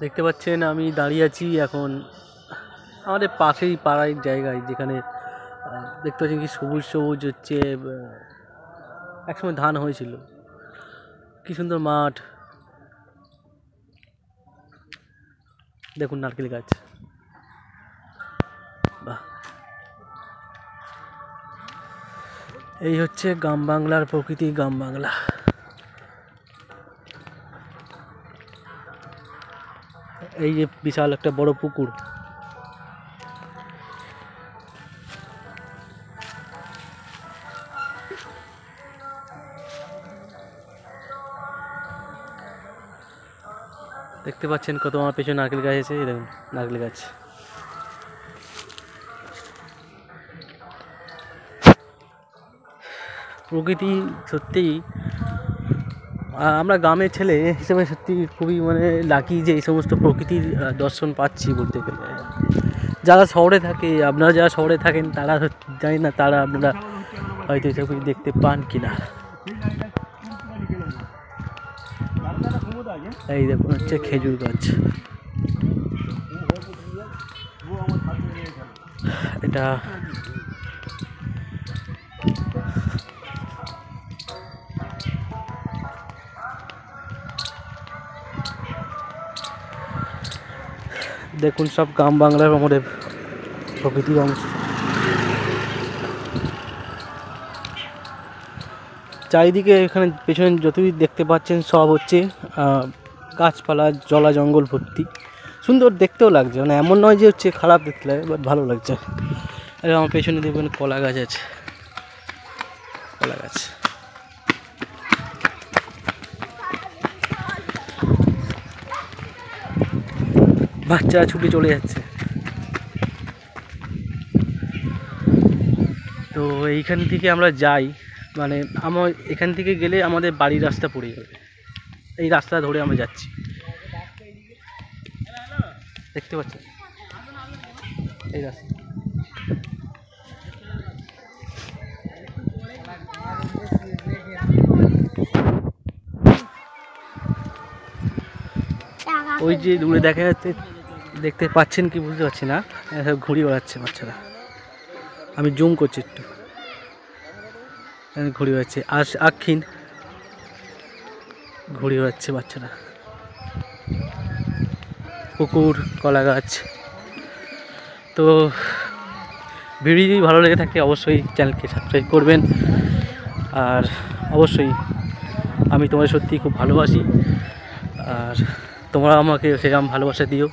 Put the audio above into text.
দেখতে পাচ্ছেন আমি দাঁড়িয়ে আছি এখন আমাদের পাশেই পাড়ার জায়গায়, যেখানে দেখতে পাচ্ছেন কি সবুজ সবুজ হচ্ছে। একসময় ধান হয়েছিল, কি সুন্দর মাঠ। দেখুন নারকেল গাছ, বাহ। এই হচ্ছে গ্রাম বাংলার প্রকৃতি, গ্রাম বাংলা। এই যে বিশাল একটা বড় পুকুর, দেখতে পাচ্ছেন কত আমার পেছনে নারকেল গাছ আছে। এই দেখুন নারকেল গাছ। প্রকৃতি সত্যিই, আমরা গ্রামের ছেলে হিসেবে সত্যি খুবই লাকি যে এই সমস্ত প্রকৃতির দর্শন পাচ্ছি বলতে গেলে। যারা শহরে থাকে, আপনারা যারা শহরে থাকেন তারা জানি না তারা আপনারা হয়তো এসব দেখতে পান কিনা। এই দেখুন হচ্ছে খেজুর গাছ। এটা দেখুন সব গ্রাম বাংলার আমাদের প্রকৃতির অংশ। চারিদিকে এখানে পেছনে যতই দেখতে পাচ্ছেন সব হচ্ছে গাছপালা, জলা জঙ্গল ভর্তি। সুন্দর দেখতেও লাগছে, এমন নয় যে হচ্ছে খারাপ দেখতে লাগে, বাট ভালো লাগছে। আর আমার পেছনে দেখবেন কলা গাছ আছে, কলা গাছ। বাচ্চারা ছুটে চলে যাচ্ছে। তো এইখান থেকে আমরা যাই, আমার এখান থেকে গেলে আমাদের বাড়ির রাস্তা পড়ে যাবে। এই রাস্তা ধরে আমরা যাচ্ছি, দেখতে পাচ্ছেন এই রাস্তা। ওই যে দূরে দেখা যাচ্ছে, দেখতে পাচ্ছেন কি বুঝতে পারছি না, ঘুড়ি ওড়াচ্ছে বাচ্চারা। আমি জুম করছি একটু, ঘুড়ি ওড়াচ্ছে। আখিন ঘুড়ি ওড়াচ্ছে বাচ্চারা। পুকুর, কলা গাছ। তো ভিডিও যদি ভালো লেগে থাকে অবশ্যই চ্যানেলকে সাবস্ক্রাইব করবেন। আর অবশ্যই আমি তোমাদের সত্যি খুব ভালোবাসি, আর তোমরা আমাকে সেরকম ভালোবাসা দিও।